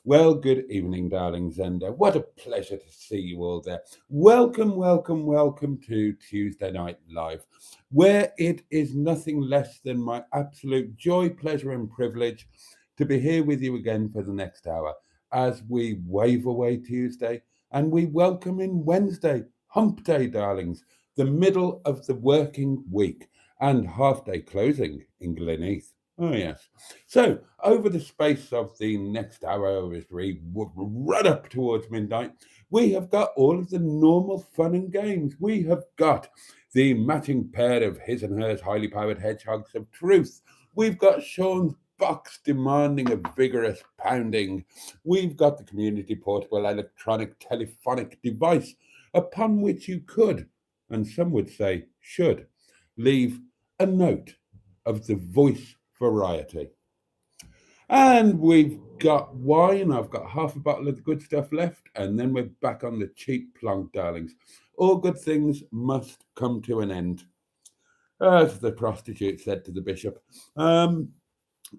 Well, good evening, darlings, and what a pleasure to see you all there. Welcome, welcome, welcome to Tuesday Night Live, where it is nothing less than my absolute joy, pleasure, and privilege to be here with you again for the next hour as we wave away Tuesday and we welcome in Wednesday, Hump Day, darlings, the middle of the working week and half day closing in Gleneath. Oh, yes. So, over the space of the next hour, as we run up towards midnight, we have got all of the normal fun and games. We have got the matching pair of his and hers highly powered hedgehogs of truth. We've got Sean's box demanding a vigorous pounding. We've got the community portable electronic telephonic device upon which you could, and some would say should, leave a note of the voice variety. And we've got wine. I've got half a bottle of the good stuff left, and then we're back on the cheap plonk, darlings. All good things must come to an end, as the prostitute said to the bishop. And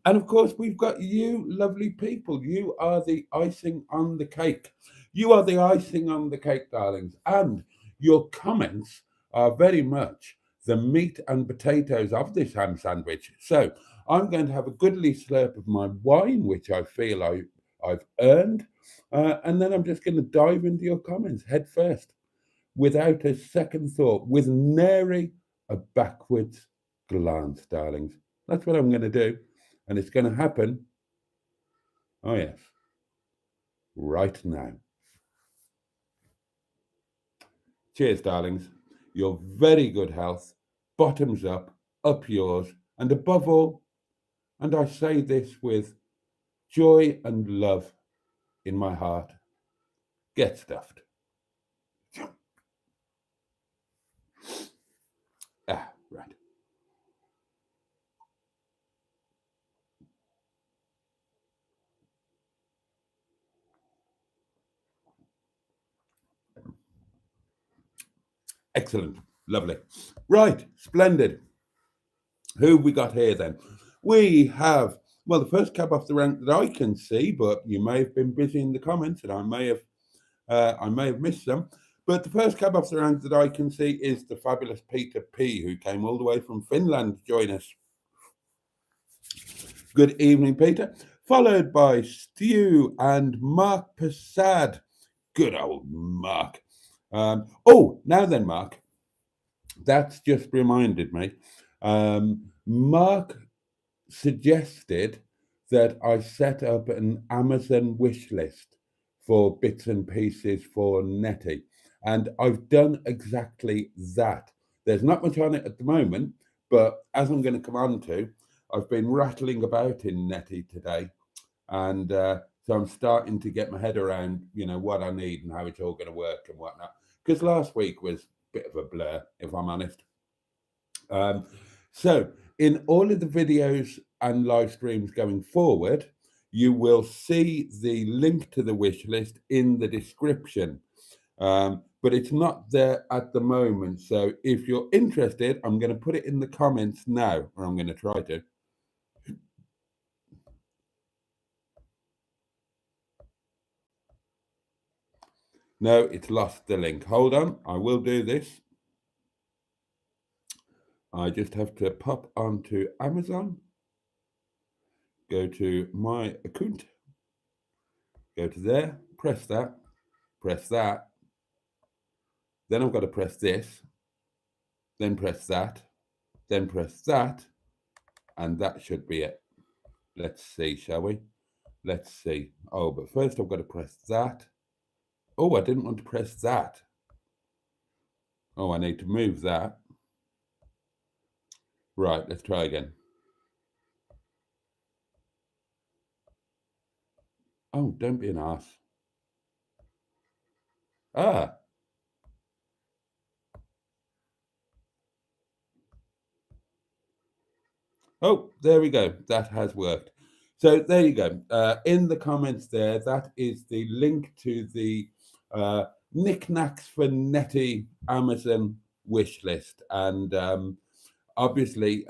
of course, we've got you, lovely people. You are the icing on the cake. You are the icing on the cake, darlings. And your comments are very much the meat and potatoes of this ham sandwich. So I'm going to have a goodly slurp of my wine, which I feel I've earned. And then I'm just going to dive into your comments head first, without a second thought, with nary a backwards glance, darlings. That's what I'm going to do. And it's going to happen, oh yes, right now. Cheers, darlings. Your very good health, bottoms up yours, and above all, and I say this with joy and love in my heart, get stuffed. Right. Excellent. Lovely. Right. Splendid. Who have we got here then? We have, well, the first cab off the rank that I can see, but you may have been busy in the comments and I may have missed some. But the first cab off the rank that I can see is the fabulous Peter P, who came all the way from Finland to join us. Good evening, Peter. Followed by Stu and Mark Passad. Good old Mark. Now then, Mark, that's just reminded me. Mark suggested that I set up an Amazon wish list for bits and pieces for Nettie. And I've done exactly that. There's not much on it at the moment, but as I'm going to come on to, I've been rattling about in Nettie today. And so I'm starting to get my head around, what I need and how it's all going to work and whatnot. Because last week was a bit of a blur, if I'm honest. So in all of the videos and live streams going forward, you will see the link to the wish list in the description. But it's not there at the moment. So if you're interested, I'm going to put it in the comments now, or I'm going to try to. No, it's lost the link. Hold on, I will do this. I just have to pop onto Amazon, go to my account, go to there, press that. Then I've got to press this, then press that, and that should be it. Let's see, shall we? Let's see. Oh, but first I've got to press that. Oh, I didn't want to press that. Oh, I need to move that. Right, let's try again. Oh, don't be an ass. Oh, there we go. That has worked. So there you go. In the comments there, that is the link to the knickknacks for Nettie Amazon wish list. And obviously,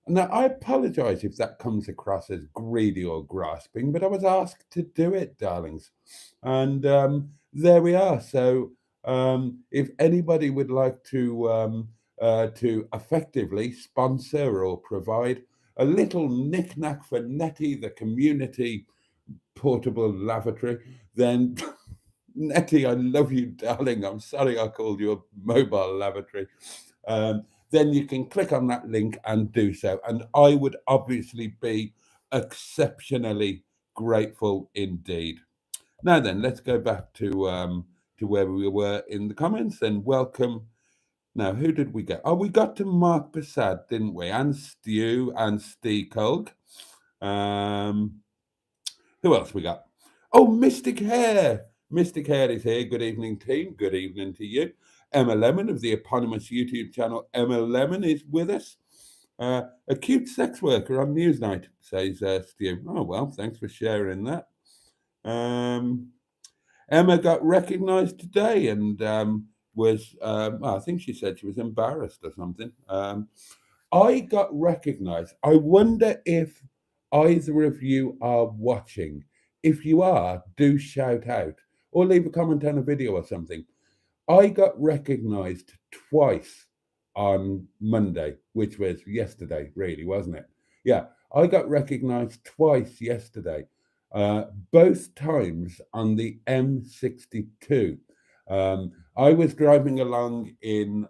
Now, I apologize if that comes across as greedy or grasping, but I was asked to do it, darlings. And there we are. So, if anybody would like to effectively sponsor or provide a little knick-knack for Nettie, the community portable lavatory, then Nettie, I love you, darling. I'm sorry I called you a mobile lavatory. Then you can click on that link and do so. And I would obviously be exceptionally grateful indeed. Now then, let's go back to where we were in the comments and welcome. Now, who did we get? Oh, we got to Mark Passad, didn't we? And Stu and Steve Colg. Um, who else we got? Oh, Mystic Hair. Mystic Hair is here. Good evening, team. Good evening to you. Emma Lemon of the eponymous YouTube channel Emma Lemon is with us. A cute sex worker on Newsnight, says Stu. Oh, well, thanks for sharing that. Emma got recognised today and well, I think she said she was embarrassed or something. I got recognised. I wonder if either of you are watching. If you are, do shout out or leave a comment on a video or something. I got recognised twice on Monday, which was yesterday, really, wasn't it? Yeah, I got recognised twice yesterday, both times on the M62. I was driving along in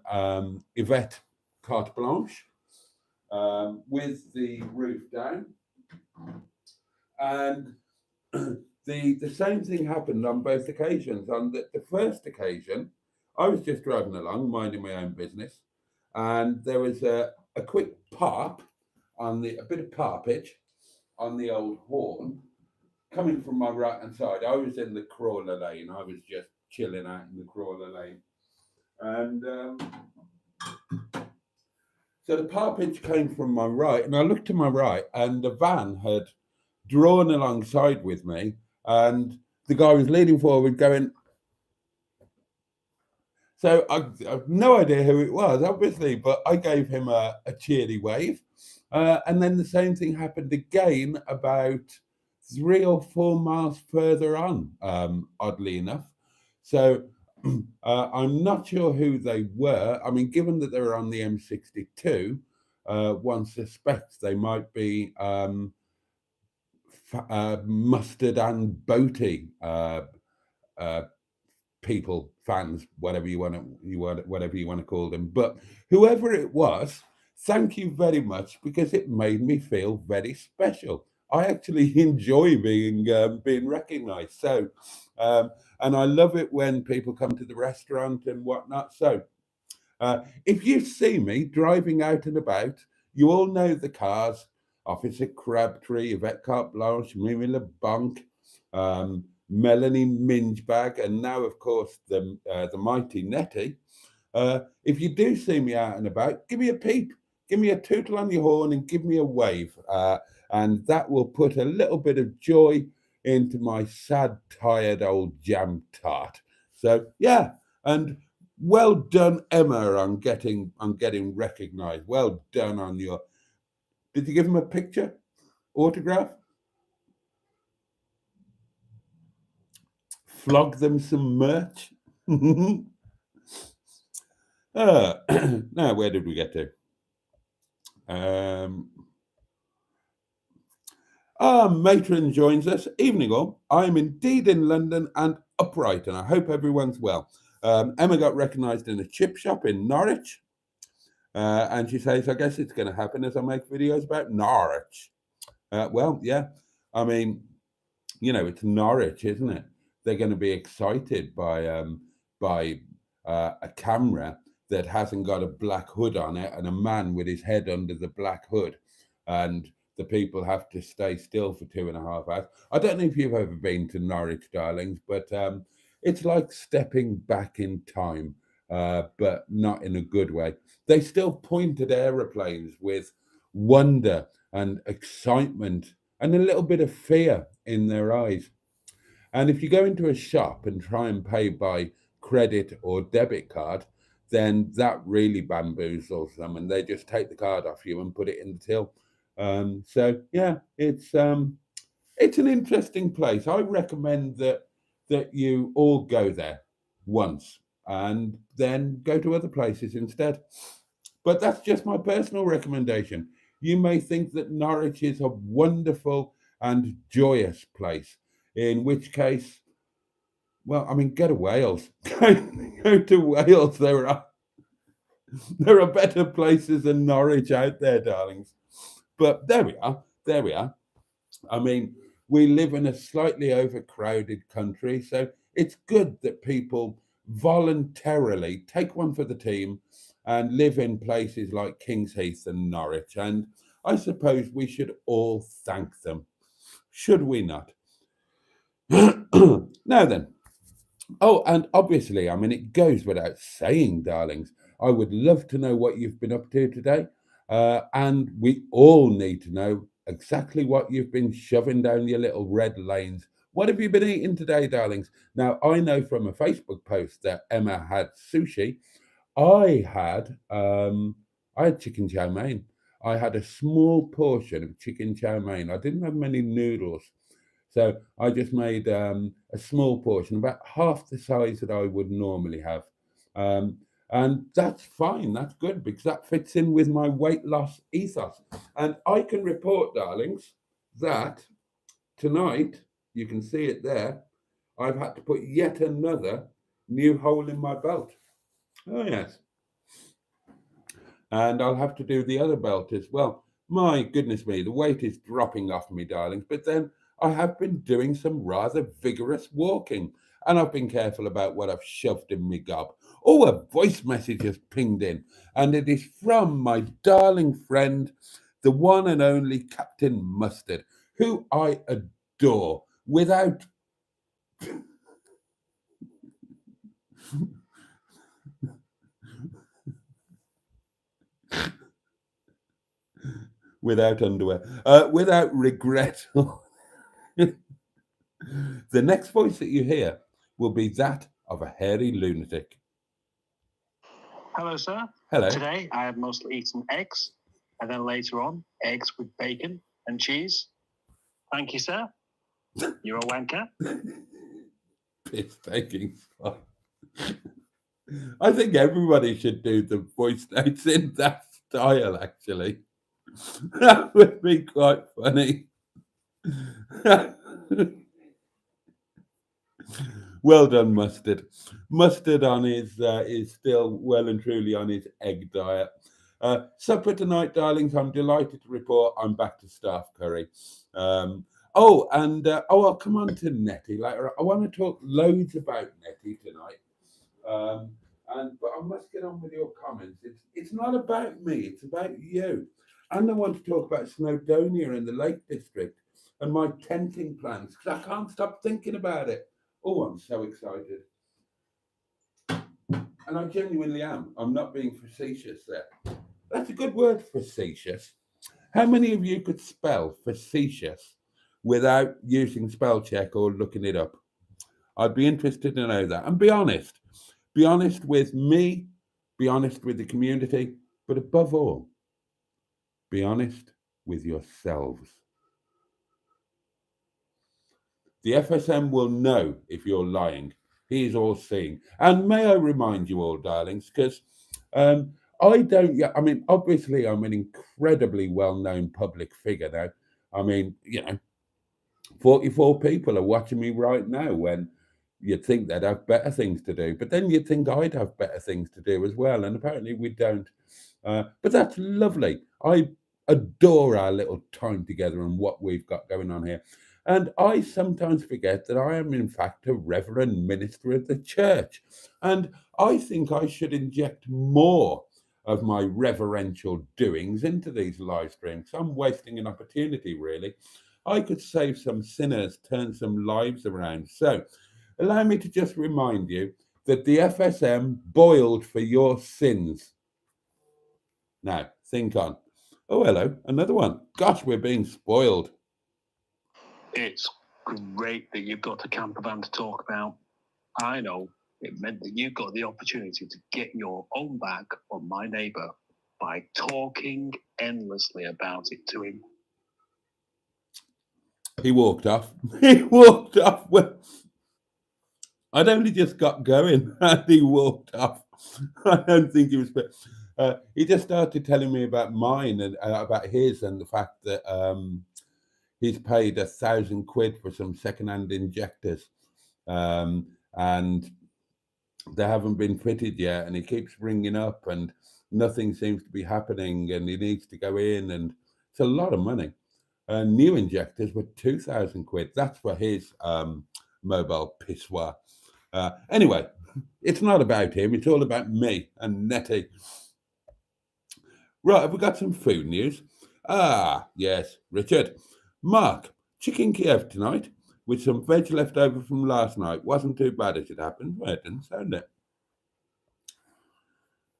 Yvette Carte Blanche with the roof down, and the same thing happened on both occasions. On the first occasion, I was just driving along, minding my own business, and there was a quick pop on a bit of parpage on the old horn coming from my right hand side. I was in the crawler lane. I was just chilling out in the crawler lane, and so the parpage came from my right, and I looked to my right, and the van had drawn alongside with me, and the guy was leaning forward, going. So I've no idea who it was, obviously, but I gave him a cheery wave, and then the same thing happened again about 3 or 4 miles further on, oddly enough. So I'm not sure who they were. I mean, given that they were on the M62, one suspects they might be Mustard and Boaty uh, people, fans, whatever whatever you want to call them. But whoever it was, thank you very much because it made me feel very special. I actually enjoy being recognised. So, and I love it when people come to the restaurant and whatnot. So, if you see me driving out and about, you all know the cars. Officer Crabtree, Yvette Carte Blanche, Mimi LeBonc, Melanie Mingebag, and now, of course, the mighty Nettie. If you do see me out and about, give me a peep, give me a tootle on your horn, and give me a wave. And that will put a little bit of joy into my sad, tired old jam tart. So, yeah, and well done, Emma, on getting recognised. Well done on your. Did you give him a picture, autograph? Flog them some merch. Now, where did we get to? Matron joins us. Evening all. I'm indeed in London and upright, and I hope everyone's well. Emma got recognised in a chip shop in Norwich, and she says, I guess it's going to happen as I make videos about Norwich. Well, yeah, I mean, it's Norwich, isn't it? They're going to be excited by a camera that hasn't got a black hood on it and a man with his head under the black hood, and the people have to stay still for 2.5 hours. I don't know if you've ever been to Norwich, darlings, but it's like stepping back in time, but not in a good way. They still point at aeroplanes with wonder and excitement and a little bit of fear in their eyes. And if you go into a shop and try and pay by credit or debit card, then that really bamboozles them, and they just take the card off you and put it in the till. So yeah, it's an interesting place. I recommend that you all go there once and then go to other places instead. But that's just my personal recommendation. You may think that Norwich is a wonderful and joyous place, in which case, well, I mean, go to Wales. Go to Wales. There are better places than Norwich out there, darlings. But there we are. There we are. I mean, we live in a slightly overcrowded country, so it's good that people voluntarily take one for the team and live in places like Kings Heath and Norwich. And I suppose we should all thank them, should we not? Now then, oh, and obviously, I mean, it goes without saying, darlings, I would love to know what you've been up to today. And we all need to know exactly what you've been shoving down your little red lanes. What have you been eating today, darlings? Now, I know from a Facebook post that Emma had sushi. I had I had chicken chow mein. I had a small portion of chicken chow mein. I didn't have many noodles. So I just made a small portion, about half the size that I would normally have. Um, and that's fine, that's good because that fits in with my weight loss ethos. And I can report, darlings, that tonight, you can see it there, I've had to put yet another new hole in my belt. Oh, yes. And I'll have to do the other belt as well. My goodness me, the weight is dropping off me, darlings. But then I have been doing some rather vigorous walking, and I've been careful about what I've shoved in me gob. Oh, a voice message has pinged in, and it is from my darling friend, the one and only Captain Mustard, who I adore without without underwear, without regret. The next voice that you hear will be that of a hairy lunatic. Hello, sir. Hello. Today I have mostly eaten eggs, and then later on, eggs with bacon and cheese. Thank you, sir. You're a wanker. Piss taking spot. I think everybody should do the voice notes in that style, actually. That would be quite funny. Well done, Mustard. Mustard on his is still well and truly on his egg diet. Supper tonight, darlings. I'm delighted to report I'm back to staff curry. I'll come on to Nettie later. I want to talk loads about Nettie tonight. But I must get on with your comments. It's not about me. It's about you. And I want to talk about Snowdonia in the Lake District and my tenting plans because I can't stop thinking about it. Oh, I'm so excited. And I genuinely am. I'm not being facetious there. That's a good word, facetious. How many of you could spell facetious without using spell check or looking it up? I'd be interested to know that. And be honest. Be honest with me, be honest with the community, but above all, be honest with yourselves. The FSM will know if you're lying. He is all seeing. And may I remind you all, darlings, because I don't, yeah, I mean, obviously, I'm an incredibly well known public figure now. I mean, 44 people are watching me right now when you'd think they'd have better things to do. But then you'd think I'd have better things to do as well. And apparently we don't. But that's lovely. I adore our little time together and what we've got going on here. And I sometimes forget that I am, in fact, a reverend minister of the church. And I think I should inject more of my reverential doings into these live streams. I'm wasting an opportunity, really. I could save some sinners, turn some lives around. So, allow me to just remind you that the FSM boiled for your sins. Now, think on. Oh, hello, another one. Gosh, we're being spoiled. It's great that you've got a camper van to talk about. I know It meant that you got the opportunity to get your own back on my neighbour by talking endlessly about it to him. He walked off. He walked off. Well, I'd only just got going and he walked off. I don't think he was. He just started telling me about mine and about his and the fact that he's paid £1,000 for some second-hand injectors, and they haven't been fitted yet. And he keeps ringing up, and nothing seems to be happening. And he needs to go in, and it's a lot of money. New injectors were £2,000. That's for his mobile pissoir. Anyway, it's not about him. It's all about me and Nettie. Right, have we got some food news? Ah, yes, Richard. Mark, chicken Kiev tonight with some veg left over from last night. Wasn't too bad as it happened. Well, it didn't sound it.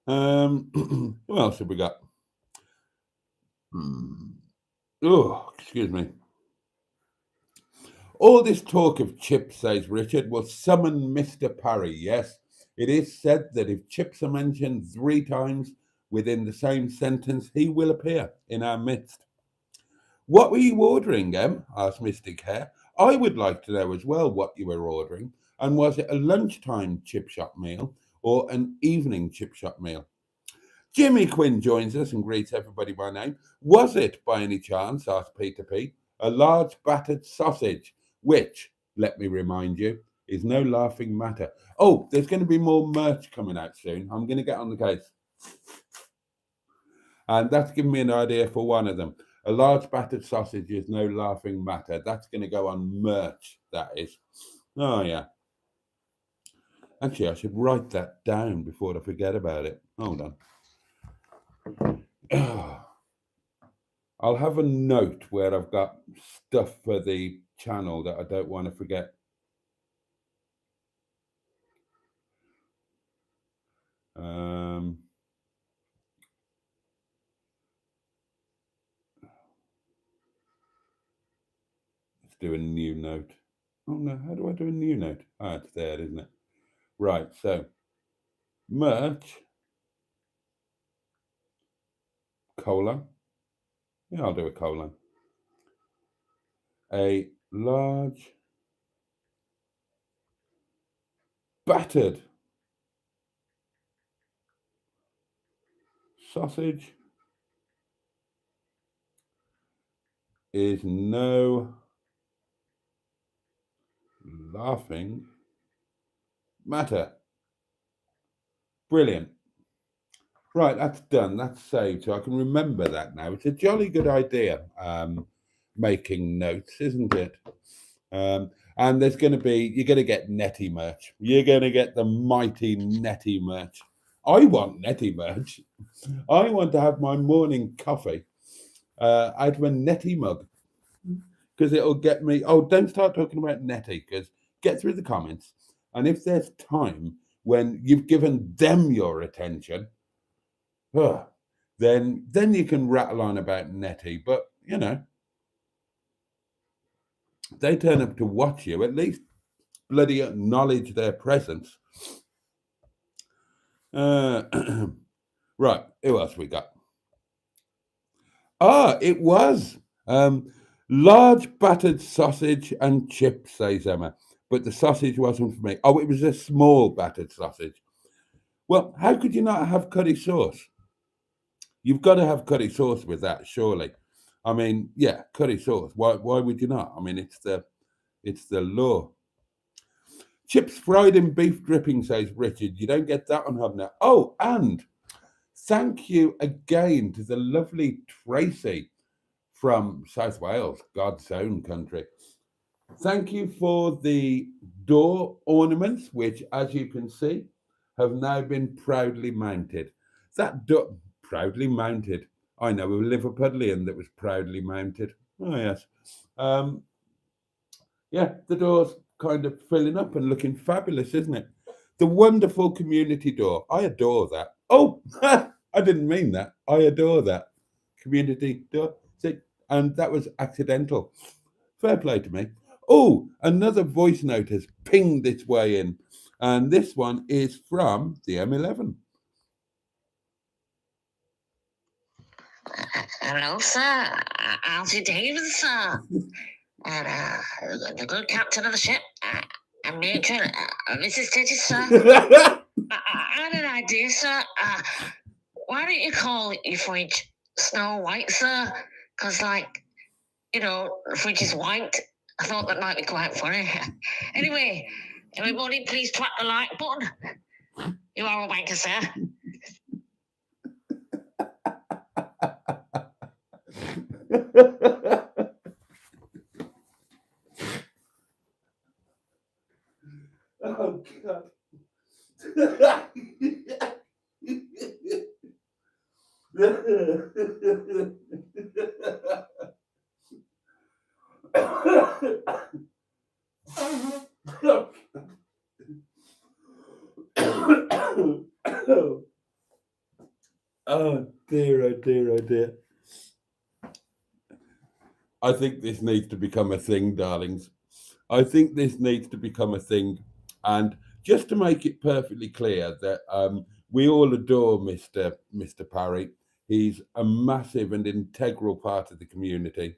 What else have we got? Oh, excuse me. All this talk of chips, says Richard, will summon Mr. Parry. Yes, it is said that if chips are mentioned 3 times within the same sentence, he will appear in our midst. What were you ordering, Em? Asked Mystic Hare. I would like to know as well what you were ordering, and was it a lunchtime chip shop meal or an evening chip shop meal? Jimmy Quinn joins us and greets everybody by name. Was it, by any chance, asked Peter P., a large battered sausage, which, let me remind you, is no laughing matter. Oh, there's going to be more merch coming out soon. I'm going to get on the case. And that's given me an idea for one of them. A large battered sausage is no laughing matter. That's going to go on merch, that is. Oh, yeah. Actually, I should write that down before I forget about it. Hold on. I'll have a note where I've got stuff for the channel that I don't want to forget. Let's do a new note. Oh no, how do I do a new note? Ah, it's there, isn't it? Right, so merch, colon. Yeah, I'll do a colon. A large battered sausage is no laughing matter. Brilliant. Right, that's done. That's saved. So I can remember that now. It's a jolly good idea, making notes, isn't it? And there's going to be, you're going to get Nettie merch. You're going to get the mighty Nettie merch. I want Nettie merch. I want to have my morning coffee out of a Nettie mug, because it'll get me. Oh, don't start talking about Nettie, because get through the comments. And if there's time when you've given them your attention, then you can rattle on about Nettie. But, you know, they turn up to watch you, at least bloody acknowledge their presence. Right, who else we got? Ah, it was large battered sausage and chips, says Emma. But the sausage wasn't for me. Oh, it was a small battered sausage. Well, how could you not have curry sauce? You've got to have curry sauce with that, surely. I mean, yeah, curry sauce. Why would you not? I mean, it's the law. Chips fried in beef dripping, says Richard. You don't get that on Hubner. Oh, and thank you again to the lovely Tracy from South Wales, God's own country. Thank you for the door ornaments, which, as you can see, have now been proudly mounted. That door, proudly mounted. I know a Liverpudlian that was proudly mounted. Oh, yes. Yeah, the door's kind of filling up and looking fabulous, isn't it? The wonderful community door. I adore that. Oh, I didn't mean that. I adore that. Community door. See, and that was accidental. Fair play to me. Oh, another voice note has pinged its way in. And this one is from the M11. Hello, sir. Alfie Davis, sir. And the good captain of the ship, and matron, Mrs. Tittis, sir. I had an idea, sir. Why don't you call your fridge Snow White, sir? Because, like, the fridge is white. I thought that might be quite funny. Anyway, everybody, please tap the like button. You are a wanker, sir. Oh, God. Oh dear, oh dear, oh dear. I think this needs to become a thing, darlings. I think this needs to become a thing. And just to make it perfectly clear that we all adore Mr. Parry. He's a massive and integral part of the community.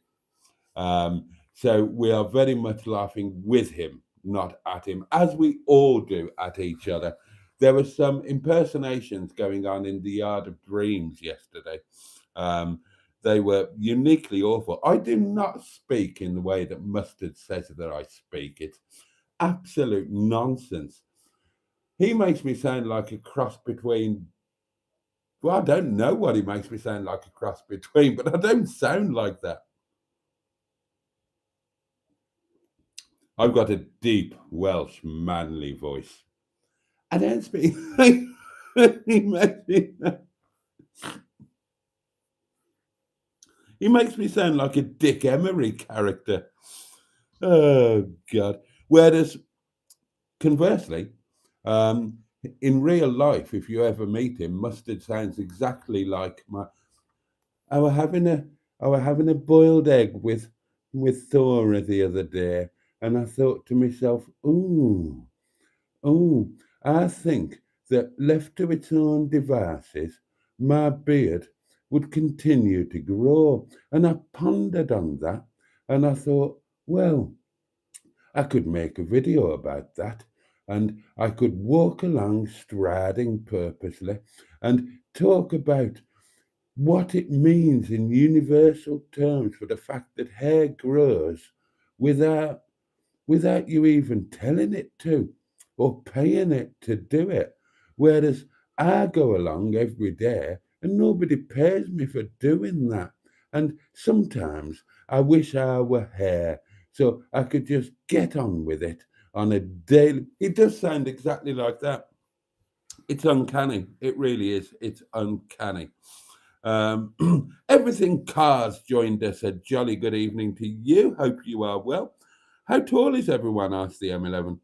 So we are very much laughing with him, not at him, as we all do at each other. There were some impersonations going on in the Yard of Dreams yesterday. Um, they were uniquely awful. I do not speak in the way that Mustard says that I speak. It's absolute nonsense. He makes me sound like a cross between. Well, I don't know what he makes me sound like a cross between, but I don't sound like that. I've got a deep Welsh manly voice. I don't speak. he makes me. He makes me sound like a Dick Emery character. Oh God. Whereas, conversely, um, in real life, if you ever meet him, Mustard sounds exactly like my. I were having a I were having a boiled egg with Thora the other day, and I thought to myself, ooh, oh, I think that left to its own devices, my beard would continue to grow. And I pondered on that, and I thought, well, I could make a video about that, and I could walk along striding purposely and talk about what it means in universal terms for the fact that hair grows without you even telling it to or paying it to do it. Whereas I go along every day and nobody pays me for doing that. And sometimes I wish I were hair so I could just get on with it on a daily. It does sound exactly like that. It's uncanny. It really is. It's uncanny. Um, Everything Cars joined us. A jolly good evening to you. Hope you are well. How tall is everyone? Asked the M11.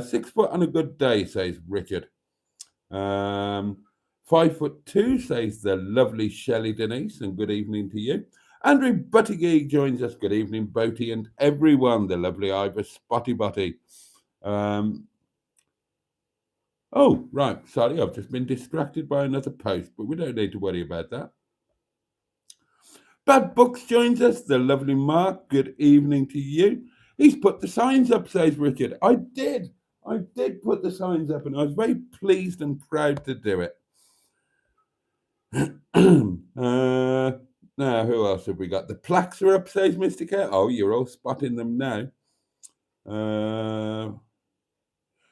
6 foot on a good day, says Richard. 5'2", says the lovely Shelley Denise, and good evening to you. Andrew Buttigieg joins us. Good evening, Boaty, and everyone. The lovely Ivor Spotty Botty. Oh, right. Sorry, I've just been distracted by another post, but we don't need to worry about that. Bad Books joins us. The lovely Mark. Good evening to you. He's put the signs up, says Richard. I did. I did put the signs up, and I was very pleased and proud to do it. Now, who else have we got? The plaques are up, says Mr. K. Oh, you're all spotting them now.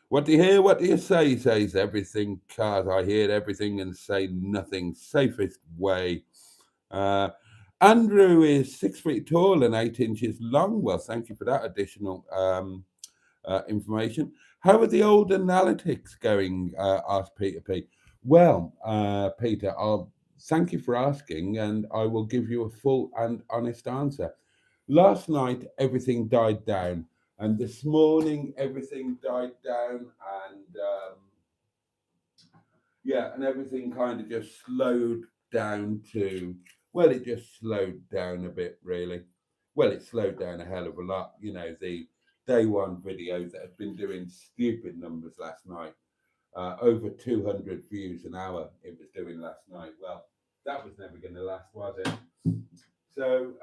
What do you hear? What do you say? Says everything, cars. I hear everything and say nothing. Safest way. Andrew is 6 feet tall and 8 inches long. Well, thank you for that additional information. How are the old analytics going? Asked Peter P. Well, Peter, I'll thank you for asking, and I will give you a full and honest answer. Last night, everything died down, and this morning, everything died down, and and everything kind of just slowed down to, well, it just slowed down a bit, really. Well, it slowed down a hell of a lot. day one video that had been doing stupid numbers last night. Over 200 views an hour it was doing last night. Well, that was never going to last, was it? So,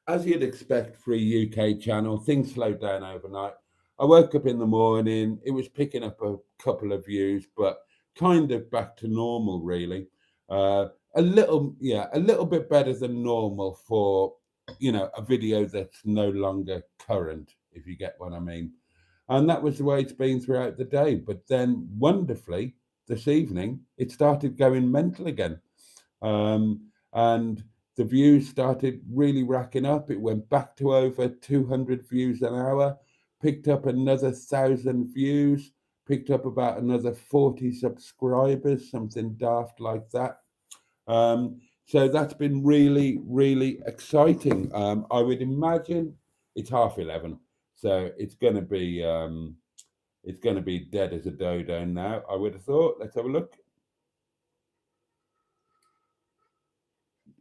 as you'd expect for a UK channel, things slowed down overnight. I woke up in the morning, it was picking up a couple of views, but kind of back to normal, really. A little bit better than normal for, a video that's no longer current, if you get what I mean. And that was the way it's been throughout the day. But then, wonderfully, this evening, it started going mental again. And the views started really racking up. It went back to over 200 views an hour, picked up another 1,000 views, picked up about another 40 subscribers, something daft like that. So that's been really, really exciting. I would imagine it's 11:30, so it's going to be dead as a dodo now. I would have thought. Let's have a look.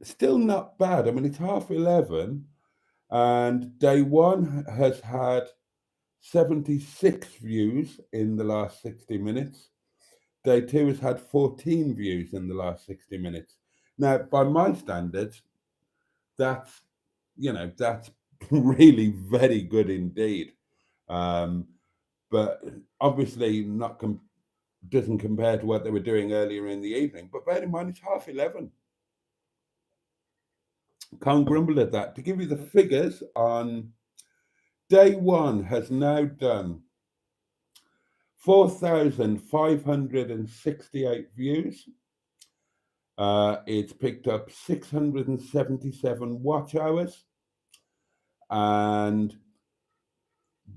Still not bad. I mean, it's 11:30, and day one has had 76 views in the last 60 minutes. Day two has had 14 views in the last 60 minutes. Now, by my standards, that's really very good indeed. But obviously doesn't compare to what they were doing earlier in the evening. But bear in mind, it's 11:30. Can't grumble at that. To give you the figures on day one has now done 4,568 views. It's picked up 677 watch hours, and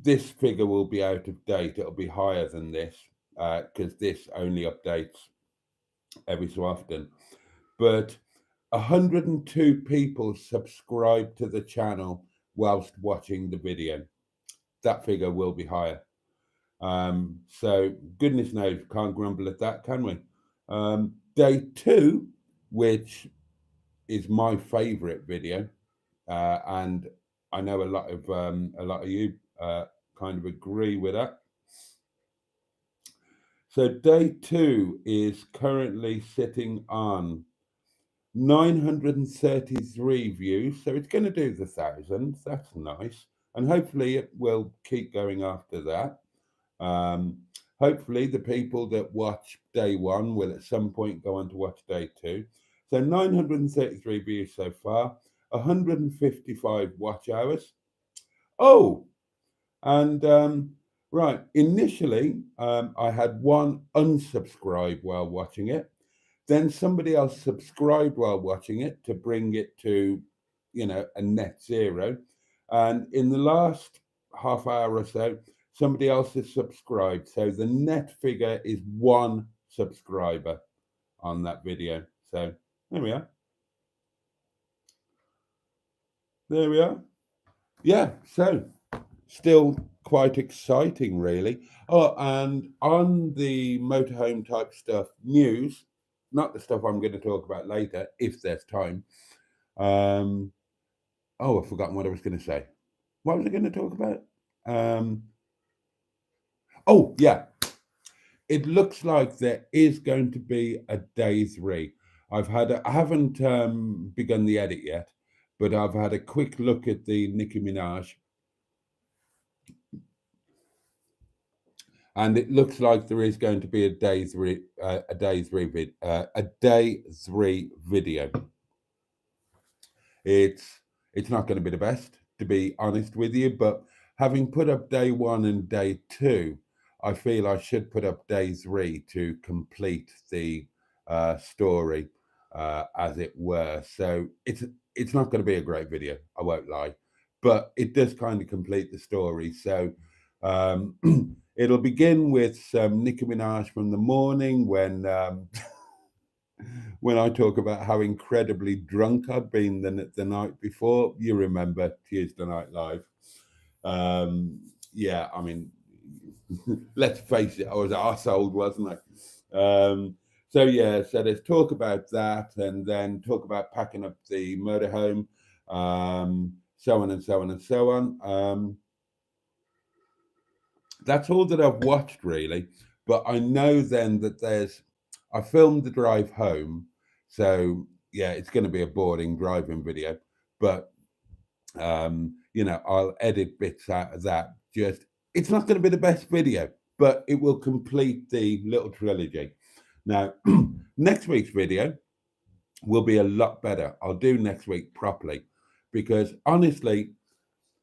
this figure will be out of date. It'll be higher than this because this only updates every so often. But 102 people subscribed to the channel whilst watching the video. That figure will be higher. So goodness knows, can't grumble at that, can we? Day two, which is my favorite video, and I know a lot of you kind of agree with that. So day two is currently sitting on 933 views, so it's going to do the 1,000. That's nice, and hopefully it will keep going after that. Hopefully the people that watch day one will at some point go on to watch day two. So 933 views so far, 155 watch hours. Oh, and right, initially I had one unsubscribe while watching it. Then somebody else subscribed while watching it to bring it to, a net zero. And in the last half hour or so, somebody else has subscribed. So the net figure is one subscriber on that video. So there we are. There we are. Yeah, so still quite exciting, really. Oh, and on the motorhome type stuff news, not the stuff I'm going to talk about later, if there's time. I've forgotten what I was going to say. What was I going to talk about? Oh, yeah. It looks like there is going to be a day three. I haven't begun the edit yet, but I've had a quick look at the Nicki Minaj, and it looks like there is going to be a day three video. It's not going to be the best, to be honest with you, but having put up day one and day two, I feel I should put up day three to complete the story, as it were. So it's not going to be a great video, I won't lie, but it does kind of complete the story. So it'll begin with some Nicki Minaj from the morning when when I talk about how incredibly drunk I'd been the night before. You remember Tuesday Night Live. Yeah, I mean, let's face it, I was arseholed, wasn't I? So there's talk about that, and then talk about packing up the motorhome, so on and so on and so on. That's all that I've watched really. But I know then that I filmed the drive home, so yeah, it's going to be a boring driving video. But I'll edit bits out of that. Just it's not going to be the best video, but it will complete the little trilogy. Now, next week's video will be a lot better. I'll do next week properly because honestly,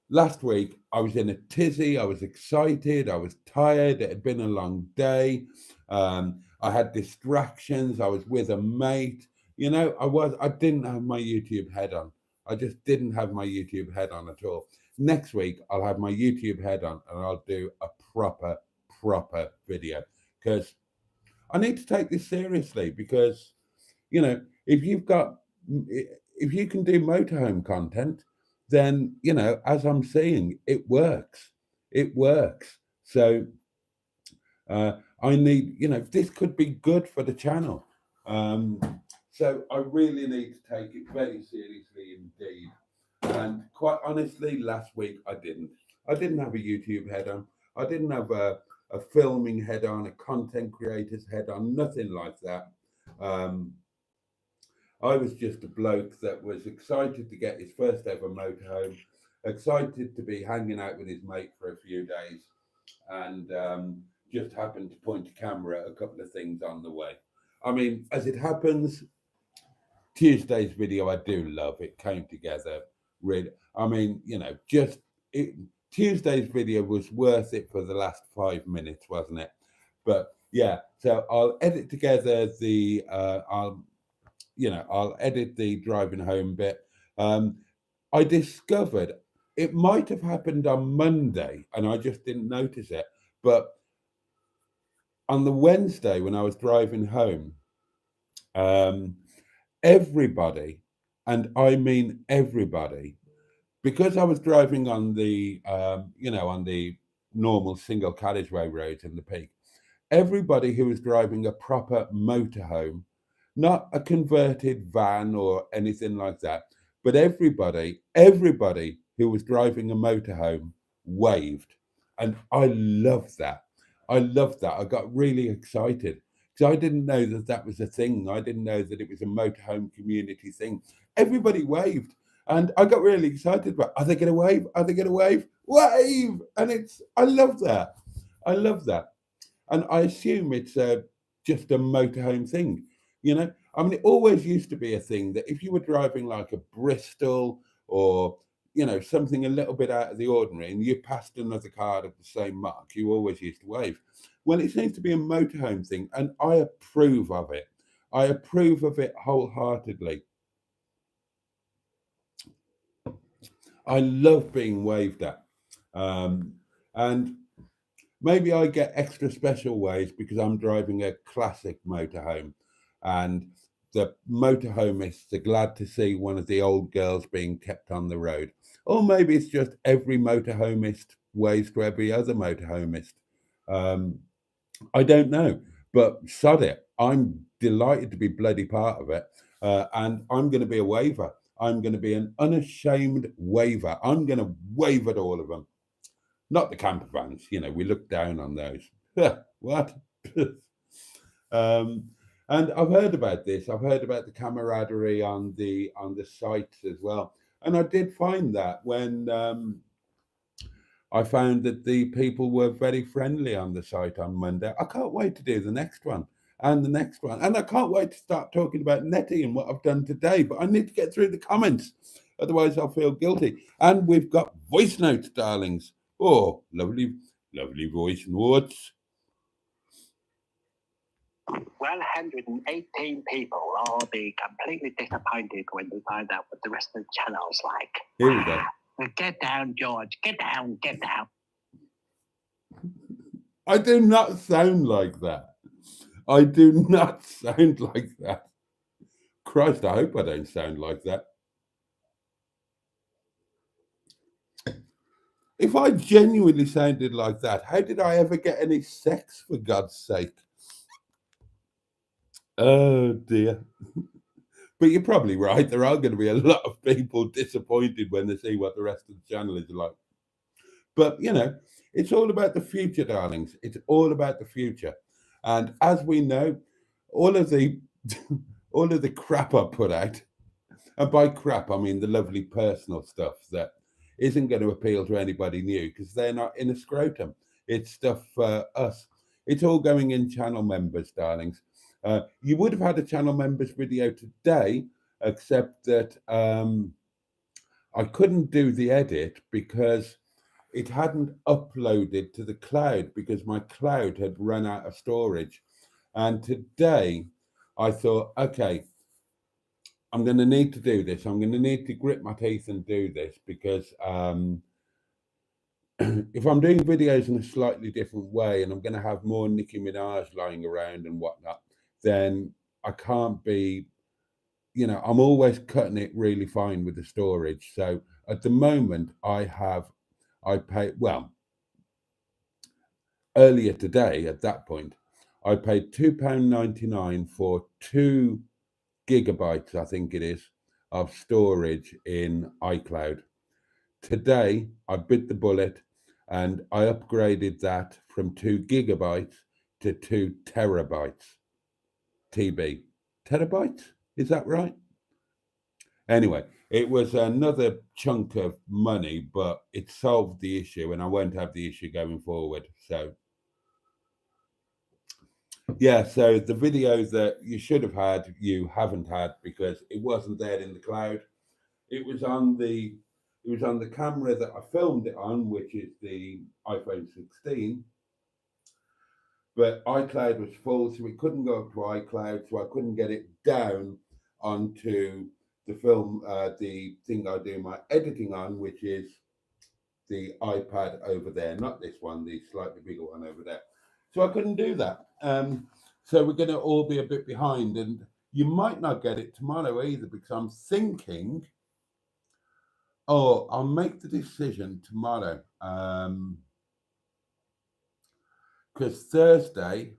last week I was in a tizzy. I was excited. I was tired. It had been a long day. I had distractions. I was with a mate. I didn't have my YouTube head on. I just didn't have my YouTube head on at all. Next week, I'll have my YouTube head on and I'll do a proper video because I need to take this seriously because, if you can do motorhome content, then, as I'm seeing, it works. It works. So I need, this could be good for the channel. So I really need to take it very seriously indeed. And quite honestly, last week I didn't. I didn't have a YouTube head on. I didn't have a filming head on, a content creator's head on, nothing like that. I was just a bloke that was excited to get his first ever motorhome, excited to be hanging out with his mate for a few days, and just happened to point a camera at a couple of things on the way. I mean, as it happens, Tuesday's video I do love. It came together really. I mean, Tuesday's video was worth it for the last 5 minutes, wasn't it? But yeah, so I'll edit together I'll edit the driving home bit. I discovered it might have happened on Monday and I just didn't notice it. But on the Wednesday when I was driving home, everybody, and I mean everybody, because I was driving on the on the normal single carriageway roads in the Peak, everybody who was driving a proper motorhome, not a converted van or anything like that, but everybody who was driving a motorhome waved. And I love that. I love that. I got really excited because I didn't know that that was a thing. I didn't know that it was a motorhome community thing. Everybody waved. And I got really excited about, are they going to wave? Are they going to wave? Wave! And I love that. I love that. And I assume it's just a motorhome thing. I mean, it always used to be a thing that if you were driving like a Bristol or, something a little bit out of the ordinary and you passed another car of the same mark, you always used to wave. Well, it seems to be a motorhome thing and I approve of it. I approve of it wholeheartedly. I love being waved at. And maybe I get extra special waves because I'm driving a classic motorhome and the motorhomists are glad to see one of the old girls being kept on the road. Or maybe it's just every motorhomist waves to every other motorhomist. I don't know, but sod it. I'm delighted to be bloody part of it. And I'm going to be a waver. I'm going to be an unashamed waver. I'm going to wave at all of them. Not the camper vans, we look down on those. What? And I've heard about this. I've heard about the camaraderie on the sites as well. And I did find that when I found that the people were very friendly on the site on Monday. I can't wait to do the next one and the next one. And I can't wait to start talking about Nettie and what I've done today. But I need to get through the comments. Otherwise, I'll feel guilty. And we've got voice notes, darlings. Oh, lovely, lovely voice notes. 118 people will be completely disappointed when they find out what the rest of the channel's like. Here we go. Get down, George. Get down, get down. I do not sound like that. I do not sound like that. Christ, I hope I don't sound like that. If I genuinely sounded like that, how did I ever get any sex, for God's sake? Oh, dear. But you're probably right. There are going to be a lot of people disappointed when they see what the rest of the channel is like. But, it's all about the future, darlings. It's all about the future. And as we know, all of the all of the crap I put out, and by crap I mean the lovely personal stuff that isn't going to appeal to anybody new because they're not in a scrotum. It's stuff for us. It's all going in channel members, darlings. You would have had a channel members video today, except that I couldn't do the edit because it hadn't uploaded to the cloud because my cloud had run out of storage. And today I thought, okay, I'm going to need to do this. I'm going to need to grit my teeth and do this because if I'm doing videos in a slightly different way and I'm going to have more Nicki Minaj lying around and whatnot, then I can't be, I'm always cutting it really fine with the storage. So at the moment I pay, well, earlier today at that point, I paid £2.99 for 2 gigabytes, I think it is, of storage in iCloud. Today, I bit the bullet and I upgraded that from 2 gigabytes to 2 terabytes. TB. Terabytes? Is that right? Anyway, it was another chunk of money, but it solved the issue and I won't have the issue going forward. So, yeah, so the video that you should have had, you haven't had because it wasn't there in the cloud. It was on the camera that I filmed it on, which is the iPhone 16. But iCloud was full, so it couldn't go up to iCloud, so I couldn't get it down onto the film, the thing I do my editing on, which is the iPad over there, not this one, the slightly bigger one over there. So I couldn't do that. So we're going to all be a bit behind, and you might not get it tomorrow either because I'm thinking, I'll make the decision tomorrow. Because Thursday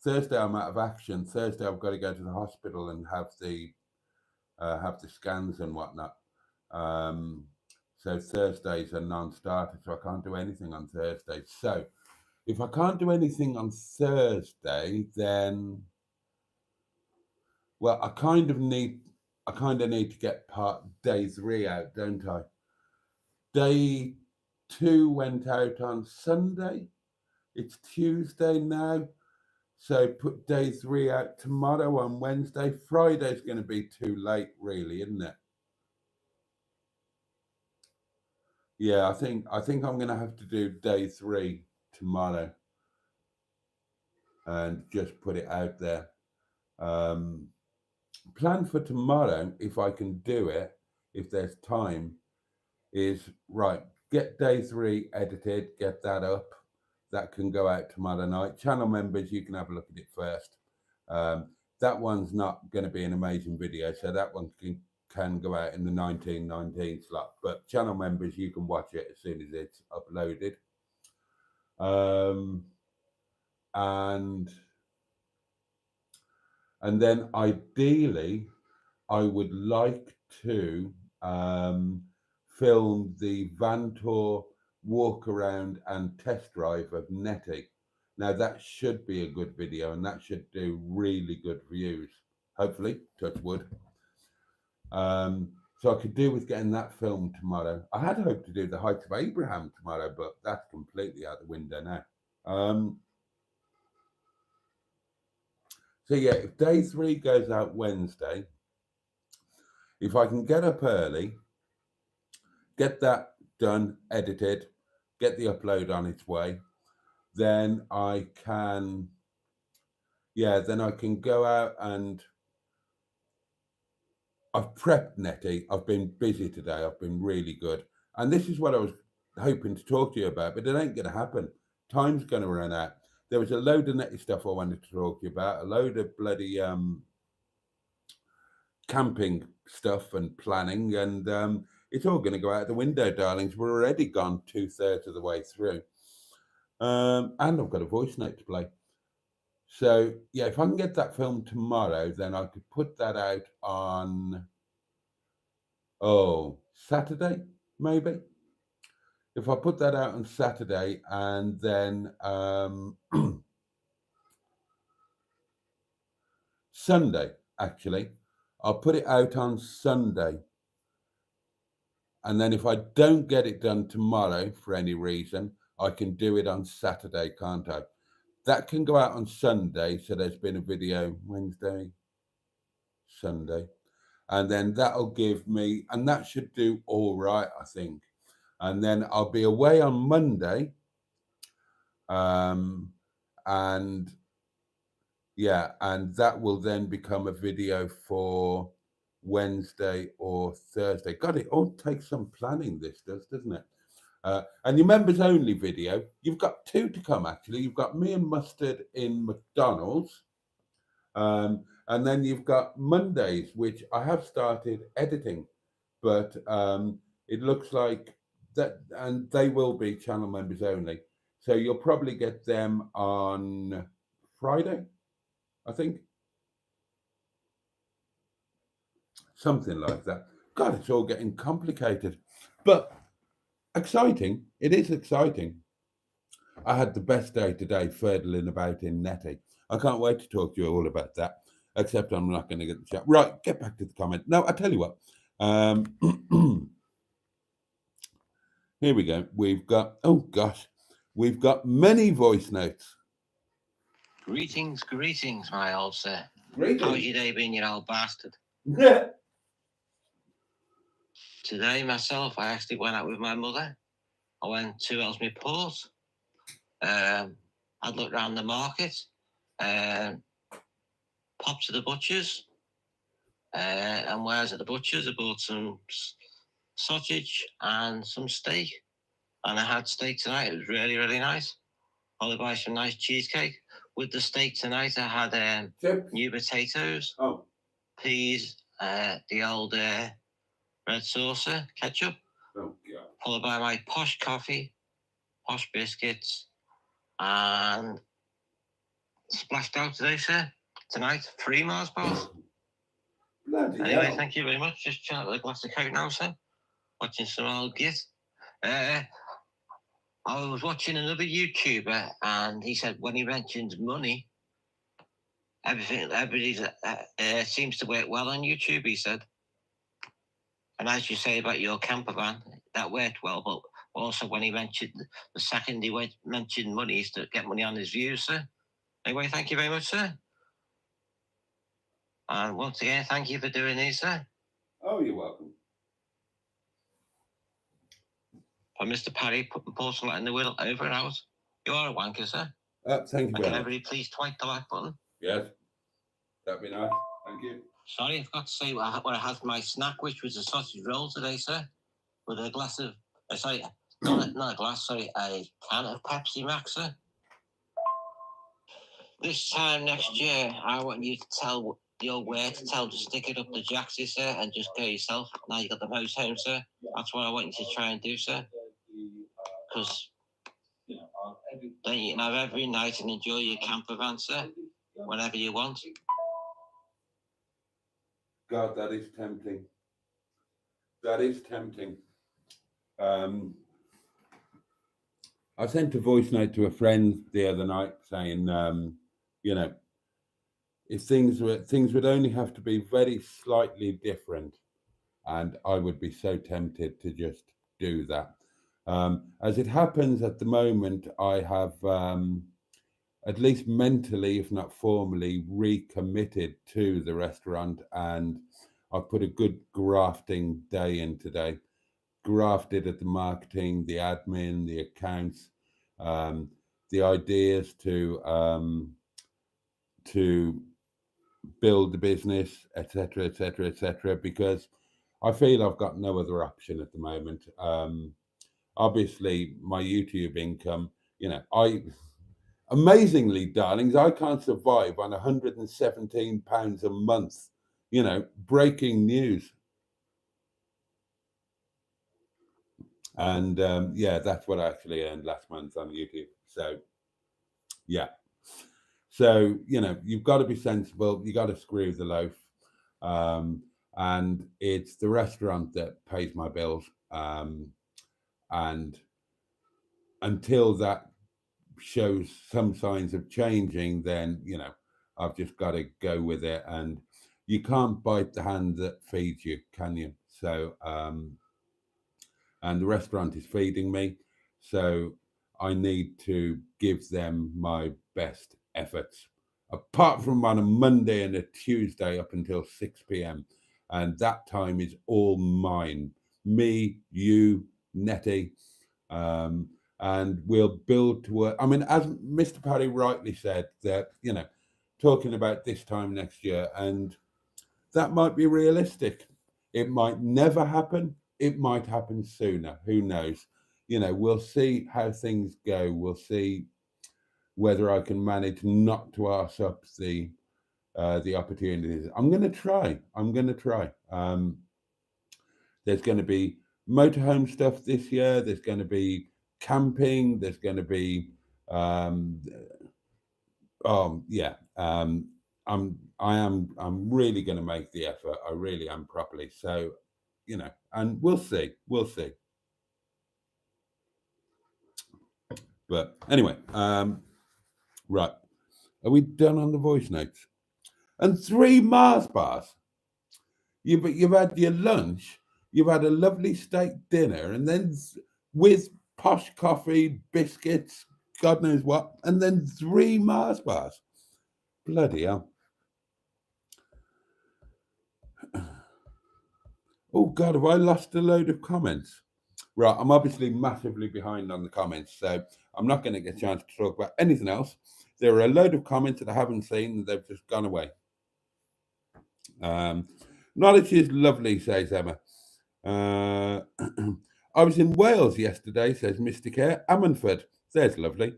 I'm out of action. Thursday I've got to go to the hospital and have the scans and whatnot. So Thursday's a non-starter, so I can't do anything on Thursday. So if I can't do anything on Thursday, then I kind of need to get day 3 out, don't I? Day 2 went out on Sunday. It's Tuesday now. So put day 3 out tomorrow on Wednesday. Friday's going to be too late, really, isn't it? Yeah, I think I'm going to have to do day 3 tomorrow and just put it out there. Plan for tomorrow, if I can do it, if there's time, is right, get day 3 edited, get that up. That can go out tomorrow night. Channel members, you can have a look at it first. That one's not going to be an amazing video, so that one can go out in the 1919 slot. But channel members, you can watch it as soon as it's uploaded. And then ideally, I would like to film the van tour walk around and test drive of Nettie. Now that should be a good video and that should do really good views, hopefully, touch wood. So I could do with getting that filmed tomorrow. I had hoped to do the Heights of Abraham tomorrow, but that's completely out the window now. So yeah, if day 3 goes out Wednesday, if I can get up early, get that done, edited, get the upload on its way, then I can go out and I've prepped Nettie. I've been busy today. I've been really good. And this is what I was hoping to talk to you about, but it ain't going to happen. Time's going to run out. There was a load of Nettie stuff I wanted to talk to you about, a load of bloody camping stuff and planning, and it's all going to go out the window, darlings. We're already gone 2/3 of the way through. And I've got a voice note to play. So yeah, if I can get that film tomorrow, then I could put that out on Saturday, maybe. If I put that out on Saturday and then Sunday, actually, I'll put it out on Sunday. And then if I don't get it done tomorrow for any reason, I can do it on Saturday, can't I? That can go out on Sunday. So there's been a video Wednesday, Sunday. And then that'll give me, and that should do all right, I think. And then I'll be away on Monday. And yeah, and that will then become a video for Wednesday or Thursday. God, it all takes some planning, this does, doesn't it? And your members only video, you've got two to come actually. You've got me and Mustard in McDonald's. And then you've got Mondays, which I have started editing, but it looks like that, and they will be channel members only. So you'll probably get them on Friday, I think. Something like that. God, it's all getting complicated, but exciting. It is exciting. I had the best day today fiddling about in Netty. I can't wait to talk to you all about that, except I'm not going to get the chat. Right, get back to the comment. No, I tell you what. Here we go. We've got, oh gosh, we've got many voice notes. Greetings, my old sir. Greetings. How's your day been, you old bastard? Today, myself, I actually went out with my mother. I went to Ellesmere Port. I'd looked around the market. Popped to the butcher's. And when I was at the butcher's, I bought some sausage and some steak. And I had steak tonight. It was really, really nice. Followed by some nice cheesecake. With the steak tonight, I had new potatoes, peas, the old red saucer, ketchup, followed by my posh coffee, posh biscuits, and splashed out today, sir. Tonight, 3 Mars bars. Anyway, thank you very much. Just chat with a glass of Coke now, sir. Watching some old git. I was watching another YouTuber, and he said when he mentions money, everybody seems to work well on YouTube, he said. And as you say about your camper van, that worked well, but also when he mentioned, the second he mentioned money, is to get money on his views, sir. Anyway, thank you very much, sir. And once again, thank you for doing these, sir. Oh, you're welcome. For Mr. Parry, putting porcelain in the wheel, over and out. You are a wanker, sir. Thank you And very can much. everybody please tweet the like button? Yes, that'd be nice. Thank you. Sorry, I forgot to say what I had for my snack, which was a sausage roll today, sir, with a glass of, not a glass, sorry, a can of Pepsi Max, sir. This time next year, I want you to tell your where to tell to stick it up the jacksy, sir, and just go yourself. Now you got the mouse home, sir. That's what I want you to try and do, sir. Because then you can have every night and enjoy your camper van, sir, whenever you want. God, that is tempting. That is tempting. I sent a voice note to a friend the other night saying, if things would only have to be very slightly different, and I would be so tempted to just do that. As it happens at the moment, I have at least mentally, if not formally, recommitted to the restaurant, and I've put a good grafting day in today. Grafted at the marketing, the admin, the accounts, the ideas to build the business, etc., etc., etc. Because I feel I've got no other option at the moment. Obviously, my YouTube income, amazingly, darlings, I can't survive on £117 a month. Breaking news. And that's what I actually earned last month on YouTube. So, yeah. So, you've got to be sensible. You got to screw the loaf. And it's the restaurant that pays my bills. And until that shows some signs of changing, then, I've just got to go with it. And you can't bite the hand that feeds you, can you? So, and the restaurant is feeding me. So I need to give them my best efforts, apart from on a Monday and a Tuesday up until 6 p.m. And that time is all mine. Me, you, Nettie. And we'll build to work. I mean, as Mr. Parry rightly said, that, talking about this time next year, and that might be realistic. It might never happen. It might happen sooner. Who knows? We'll see how things go. We'll see whether I can manage not to arse up the opportunities. I'm going to try. There's going to be motorhome stuff this year. There's going to be camping. There's going to be, yeah. I'm really going to make the effort. I really am properly. So, and we'll see. But anyway, right. Are we done on the voice notes? And 3 Mars bars. You've had your lunch. You've had a lovely steak dinner, and then with posh coffee, biscuits, God knows what, and then 3 Mars bars. Bloody hell. Oh God, have I lost a load of comments? Right, I'm obviously massively behind on the comments, so I'm not going to get a chance to talk about anything else. There are a load of comments that I haven't seen, and they've just gone away. Norwich is lovely, says Emma. I was in Wales yesterday, says Mr. Care. Ammanford, there's lovely.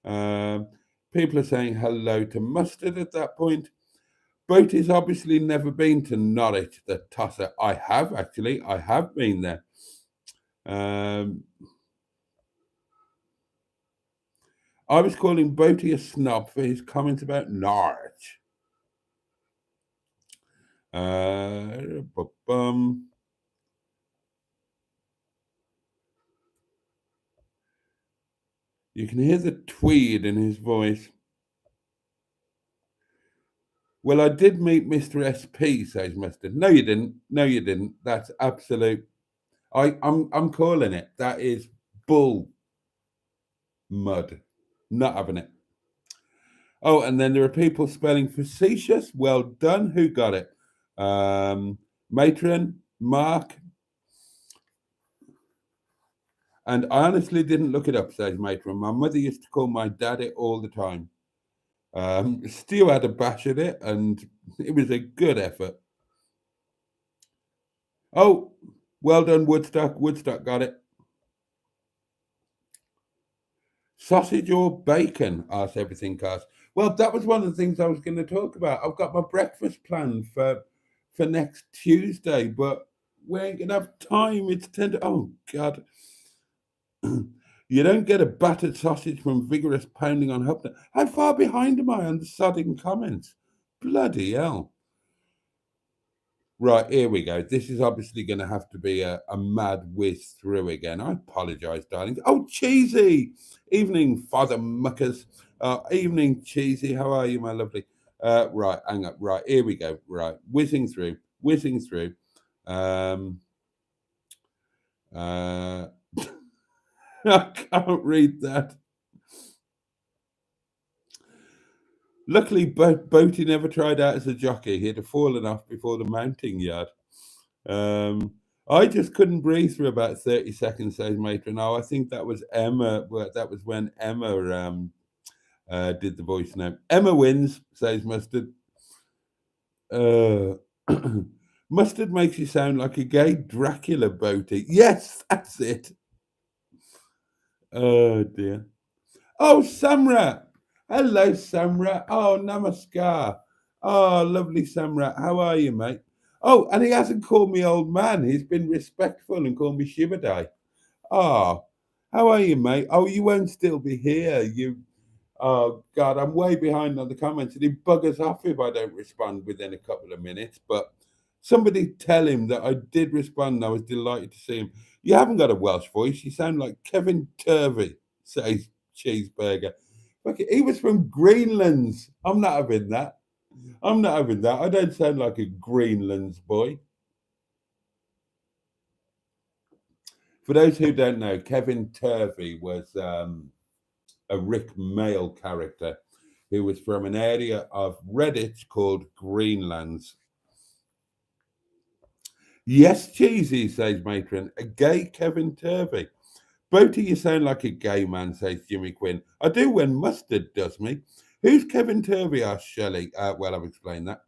People are saying hello to Mustard at that point. Boaty's obviously never been to Norwich, the tosser. I have, actually. I have been there. I was calling Boaty a snob for his comments about Norwich. You can hear the tweed in his voice. Well, I did meet Mr. SP, says Mustard. No, you didn't. That's absolute. I'm calling it. That is bull mud. Not having it. Oh, and then there are people spelling facetious. Well done. Who got it? Matron, Mark. And I honestly didn't look it up, says Matron. My mother used to call my dad it all the time. Stu had a bash at it, and it was a good effort. Oh, well done, Woodstock. Woodstock got it. Sausage or bacon? Asked Everything Cast. Well, that was one of the things I was going to talk about. I've got my breakfast planned for next Tuesday, but we ain't going to have time. It's 10 to... Oh, God. You don't get a battered sausage from vigorous pounding on Hubner. How far behind am I on the sodding comments? Bloody hell. Right, here we go. This is obviously going to have to be a mad whiz through again. I apologise, darling. Oh, Cheesy! Evening, Father Muckers. Evening, Cheesy. How are you, my lovely? Right, hang up. Right, here we go. Right, whizzing through. I can't read that. Luckily, Boaty never tried out as a jockey. He'd have fallen off before the mounting yard. I just couldn't breathe for about 30 seconds, says Matron. Oh, I think that was Emma. Well, that was when Emma did the voice note. Emma wins, says Mustard. Mustard makes you sound like a gay Dracula, Boaty. Yes, that's it. Oh, dear. Oh, Samra. Hello, Samra. Oh, namaskar. Oh, lovely Samra. How are you, mate? Oh, and he hasn't called me old man. He's been respectful and called me Shivadai. Oh, how are you, mate? Oh, you won't still be here. Oh God, I'm way behind on the comments, and he buggers off if I don't respond within a couple of minutes. But somebody tell him that I did respond. And I was delighted to see him. You haven't got a Welsh voice. You sound like Kevin Turvey, says Cheeseburger. Look, he was from Greenland. I'm not having that. I'm not having that. I don't sound like a Greenlands boy. For those who don't know, Kevin Turvey was a Rick Mail character who was from an area of Reddit called Greenlands. Yes, cheesy, says Matron. A gay Kevin Turvey. Boaty, you sound like a gay man, says Jimmy Quinn. I do when mustard does me. Who's Kevin Turvey? Asked Shelley. Well, I've explained that.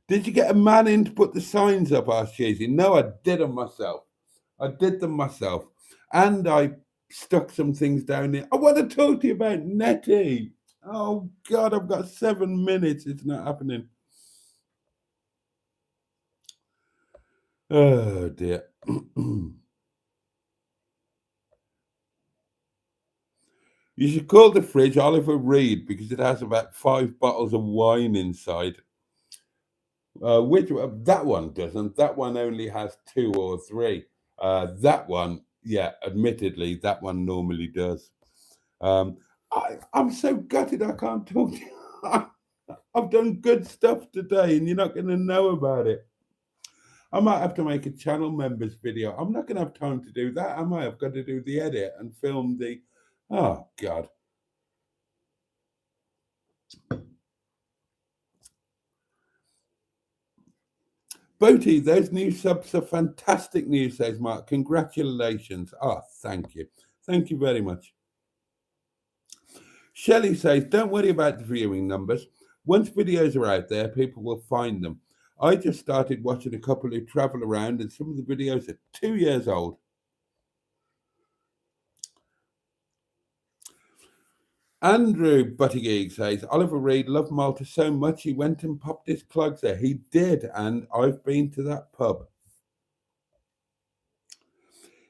Did you get a man in to put the signs up? Asked Cheesy. No, I did them myself. I did them myself. And I stuck some things down there. I want to talk to you about Nettie. Oh, God, I've got 7 minutes. It's not happening. Oh, dear. You should call the fridge Oliver Reed because it has about 5 bottles of wine inside. Which that one doesn't. That one only has 2 or 3. That one, yeah, admittedly, that one normally does. I'm so gutted I can't talk to you. I've done good stuff today and you're not going to know about it. I might have to make a channel members video. I'm not going to have time to do that, am I? I've got to do the edit and film the... Oh, God. Boaty, those new subs are fantastic news, says Mark. Congratulations. Oh, thank you. Thank you very much. Shelley says, don't worry about the viewing numbers. Once videos are out there, people will find them. I just started watching a couple who travel around, and some of the videos are 2 years old. Andrew Buttigieg says, Oliver Reed loved Malta so much he went and popped his clogs there. He did, and I've been to that pub.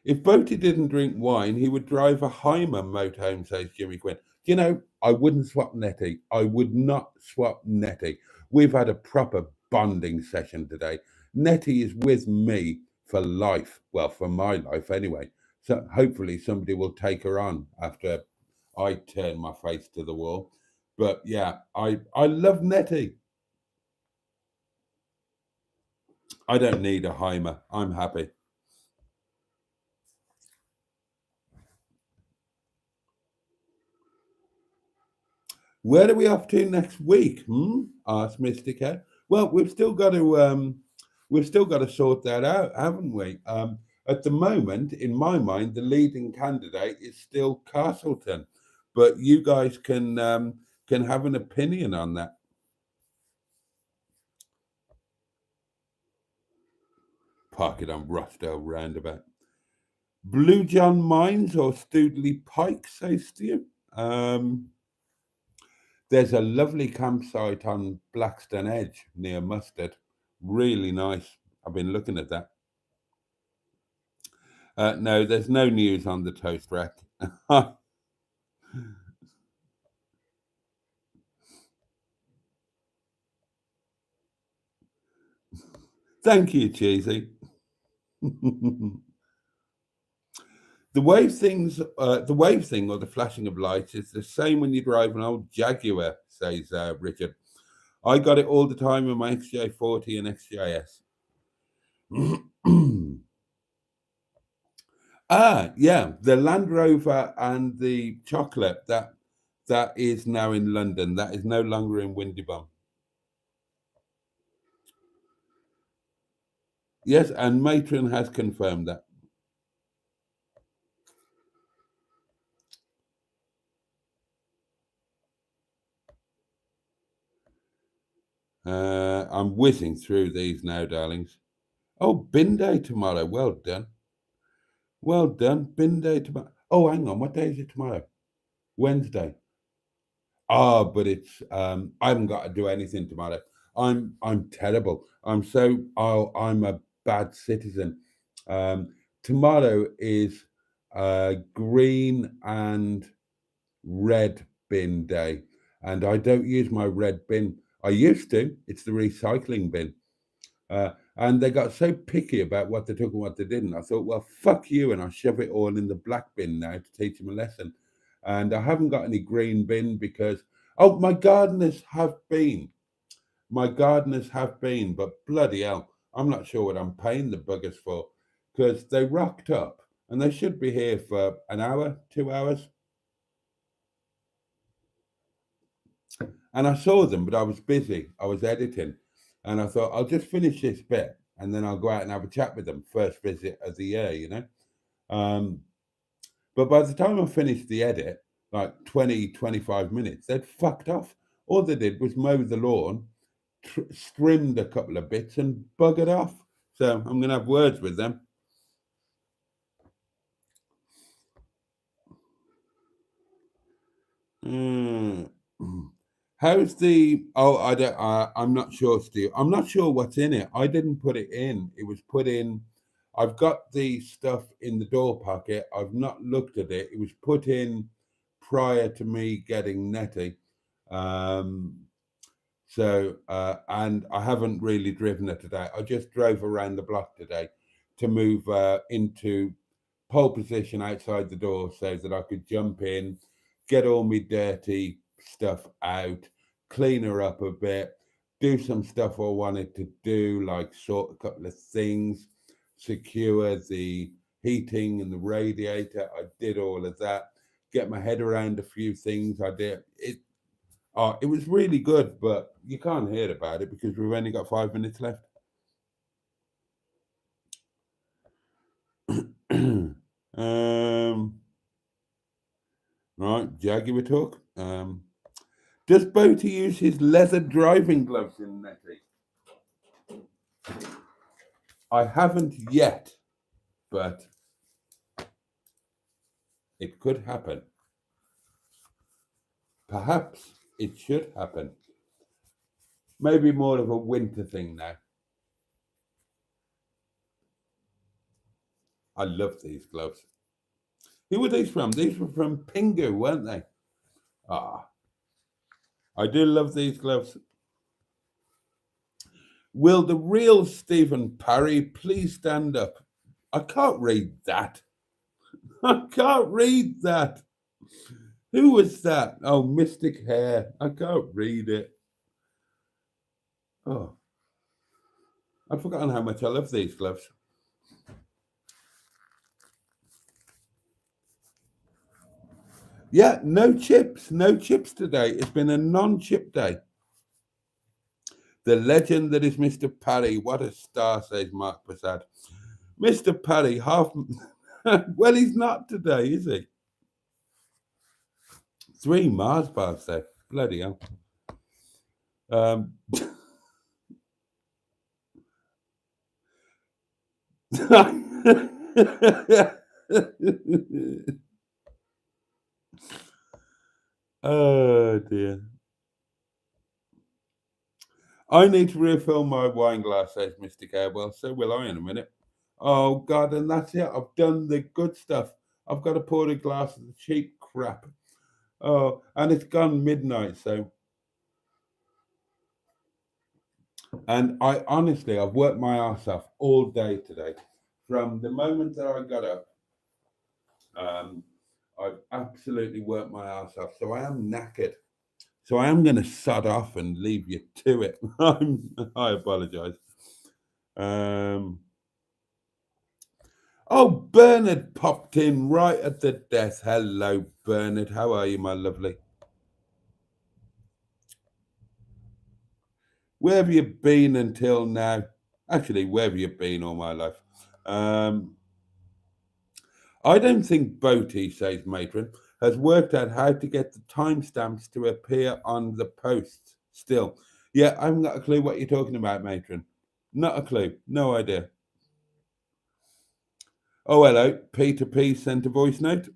If Boaty didn't drink wine, he would drive a Heimer motorhome, says Jimmy Quinn. You know, I wouldn't swap Nettie. I would not swap Nettie. We've had a proper bonding session today. Nettie is with me for life. Well, for my life anyway. So hopefully somebody will take her on after I turn my face to the wall. But yeah, I love Nettie. I don't need a Heimer. I'm happy. Where are we off to next week? Asked Mystic Head. Well, we've still got to sort that out, haven't we? At the moment, in my mind, the leading candidate is still Castleton, but you guys can have an opinion on that. Park it on Rochdale Roundabout. Blue John Mines or Stoodley Pike, says Stu. There's a lovely campsite on Blackstone Edge near Mustard. Really nice. I've been looking at that. No, there's no news on the toast rack. Thank you, Cheesy. The wave thing or the flashing of lights is the same when you drive an old Jaguar, says Richard. I got it all the time in my XJ40 and XJS. Yeah, the Land Rover and the chocolate that is now in London. That is no longer in Windybum. Yes, and Matron has confirmed that. I'm whizzing through these now, darlings. Oh, bin day tomorrow. Well done. Well done. Bin day tomorrow. Oh, hang on. What day is it tomorrow? Wednesday. Oh, but it's I haven't got to do anything tomorrow. I'm terrible. I'm a bad citizen. Tomorrow is green and red bin day, and I don't use my red bin. I used to. It's the recycling bin. And they got so picky about what they took and what they didn't. I thought, well, fuck you, and I shove it all in the black bin now to teach them a lesson. And I haven't got any green bin because my gardeners have been. My gardeners have been, but bloody hell, I'm not sure what I'm paying the buggers for because they rocked up and they should be here for an hour, 2 hours. And I saw them, but I was busy. I was editing. And I thought, I'll just finish this bit and then I'll go out and have a chat with them. First visit of the year, you know. But by the time I finished the edit, like 20, 25 minutes, they'd fucked off. All they did was mow the lawn, trimmed a couple of bits and buggered off. So I'm going to have words with them. How's the? Oh, I don't. I'm not sure, Steve. I'm not sure what's in it. I didn't put it in. It was put in. I've got the stuff in the door pocket. I've not looked at it. It was put in prior to me getting Netty. And I haven't really driven it today. I just drove around the block today to move into pole position outside the door so that I could jump in, get all my dirty stuff out, clean her up a bit, do some stuff I wanted to do, like sort a couple of things, secure the heating and the radiator. I did all of that, get my head around a few things. I did it. It was really good, but you can't hear about it because we've only got 5 minutes left. Right, Jaguar talk. Does Boaty use his leather driving gloves in Netty? I haven't yet, but it could happen. Perhaps it should happen. Maybe more of a winter thing now. I love these gloves. Who were these from? These were from Pingu, weren't they? I do love these gloves. Will the real Stephen Parry please stand up? I can't read that. I can't read that. Who was that? Oh, Mystic Hair. I can't read it. Oh, I've forgotten how much I love these gloves. Yeah, no chips today. It's been a non-chip day. The legend that is Mr. Parry. What a star, says Mark Prasad. Mr. Parry, half... well, he's not today, is he? 3 Mars bars there. Bloody hell. Oh, dear. I need to refill my wine glass, says Mr. Cowbell. So will I in a minute. Oh, God, and that's it. I've done the good stuff. I've got to pour a glass of the cheap crap. Oh, and it's gone midnight, so. And I've worked my ass off all day today. From the moment that I got up, I've absolutely worked my ass off. So I am knackered. So I am going to sod off and leave you to it. I apologise. Oh, Bernard popped in right at the death. Hello, Bernard. How are you, my lovely? Where have you been until now? Actually, where have you been all my life? I don't think Boaty, says Matron, has worked out how to get the timestamps to appear on the posts still. Yeah, I haven't got a clue what you're talking about, Matron. Not a clue. No idea. Oh, hello. Peter P sent a voice note.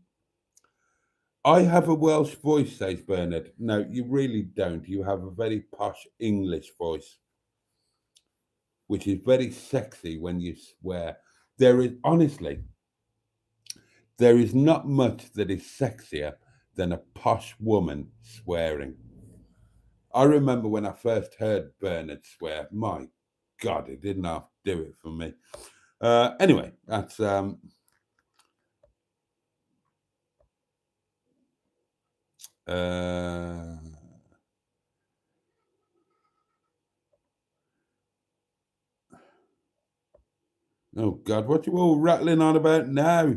I have a Welsh voice, says Bernard. No, you really don't. You have a very posh English voice. which is very sexy when you swear. There is, honestly, there is not much that is sexier than a posh woman swearing. I remember when I first heard Bernard swear, my God, it didn't half do it for me. Anyway, that's oh God, what you all rattling on about now?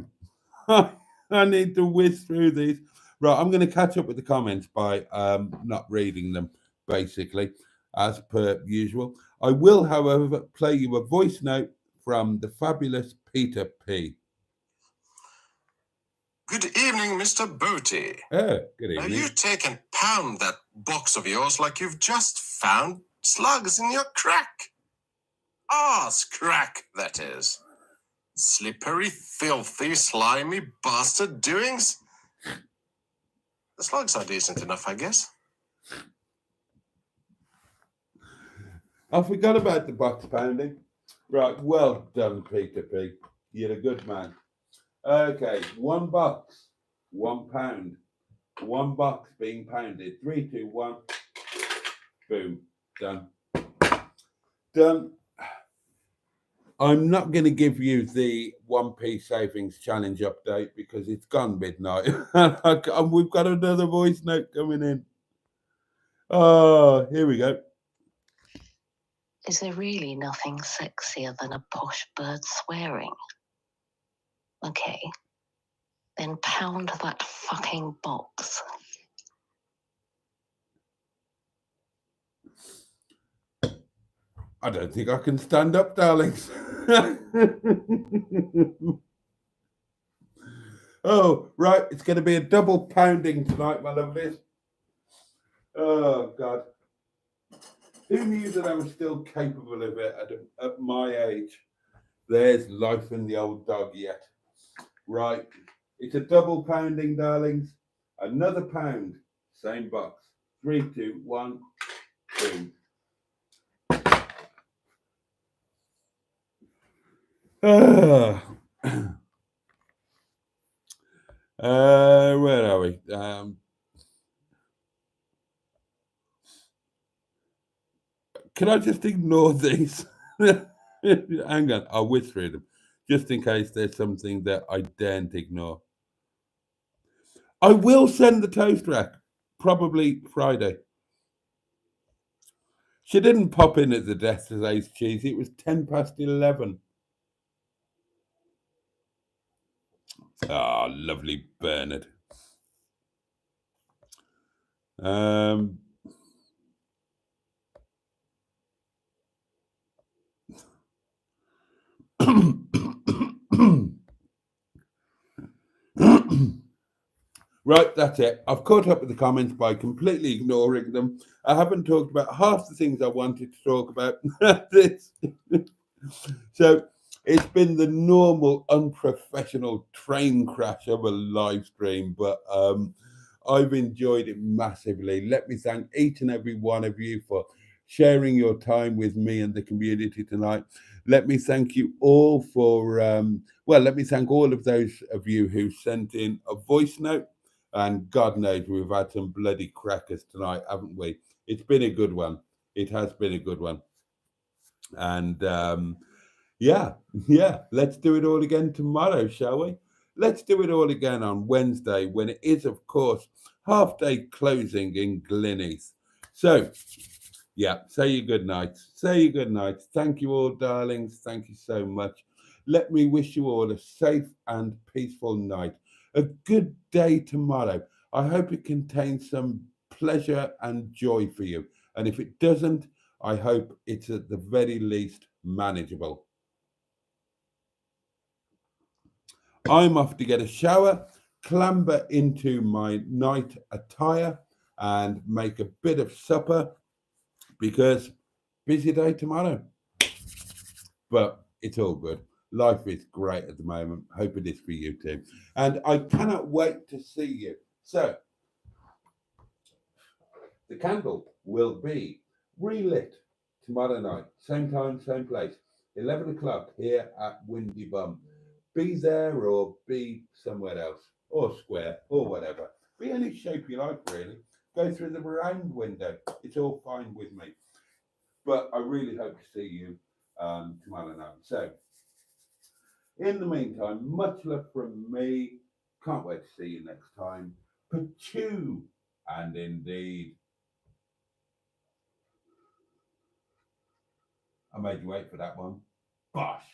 I need to whiz through these. Right, I'm going to catch up with the comments by not reading them, basically, as per usual. I will, however, play you a voice note from the fabulous Peter P. Good evening, Mr. Boaty. Oh, good Now evening. you take and pound that box of yours like you've just found slugs in your crack. Arse crack, that is. Slippery, filthy, slimy bastard doings. The slugs are decent enough, I guess. I forgot about the box pounding. Right, well done, Peter P. You're a good man. Okay, one box, £1. One box being pounded. 3, 2, 1. Boom. Done. Done. I'm not going to give you the 1p savings challenge update because it's gone midnight. And we've got another voice note coming in. Oh, here we go. Is there really nothing sexier than a posh bird swearing? Okay, then pound that fucking box. I don't think I can stand up, darlings. Oh, right. It's going to be a double pounding tonight, my lovelies. Oh, God. Who knew that I was still capable of it at my age? There's life in the old dog yet. Right. It's a double pounding, darlings. Another pound. Same box. 3, 2, 1. Boom. Where are we? Can I just ignore these? Hang on, I'll whiz through them just in case there's something that I daren't ignore. I will send the toast rack probably Friday. She didn't pop in at the desk today's cheese. It was 11:10. Ah, lovely Bernard. Right, that's it. I've caught up with the comments by completely ignoring them. I haven't talked about half the things I wanted to talk about. So it's been the normal unprofessional train crash of a live stream, but I've enjoyed it massively. Let me thank each and every one of you for sharing your time with me and the community tonight. Let me thank you all for, let me thank all of those of you who sent in a voice note. And God knows we've had some bloody crackers tonight, haven't we? It's been a good one. It has been a good one. And yeah, let's do it all again tomorrow, shall we? Let's do it all again on Wednesday when it is, of course, half-day closing in Glenheath. So, yeah, say your good night. Say your good night. Thank you all, darlings. Thank you so much. Let me wish you all a safe and peaceful night. A good day tomorrow. I hope it contains some pleasure and joy for you. And if it doesn't, I hope it's at the very least manageable. I'm off to get a shower, clamber into my night attire, and make a bit of supper because busy day tomorrow. But it's all good. Life is great at the moment. Hope it is for you too. And I cannot wait to see you. So, the candle will be relit tomorrow night, same time, same place, 11 o'clock here at Windy Bum. Be there or be somewhere else, or square, or whatever. Be any shape you like, really. Go through the round window. It's all fine with me. But I really hope to see you tomorrow night. So, in the meantime, much love from me. Can't wait to see you next time. Pachoo! And indeed, I made you wait for that one. Bosh!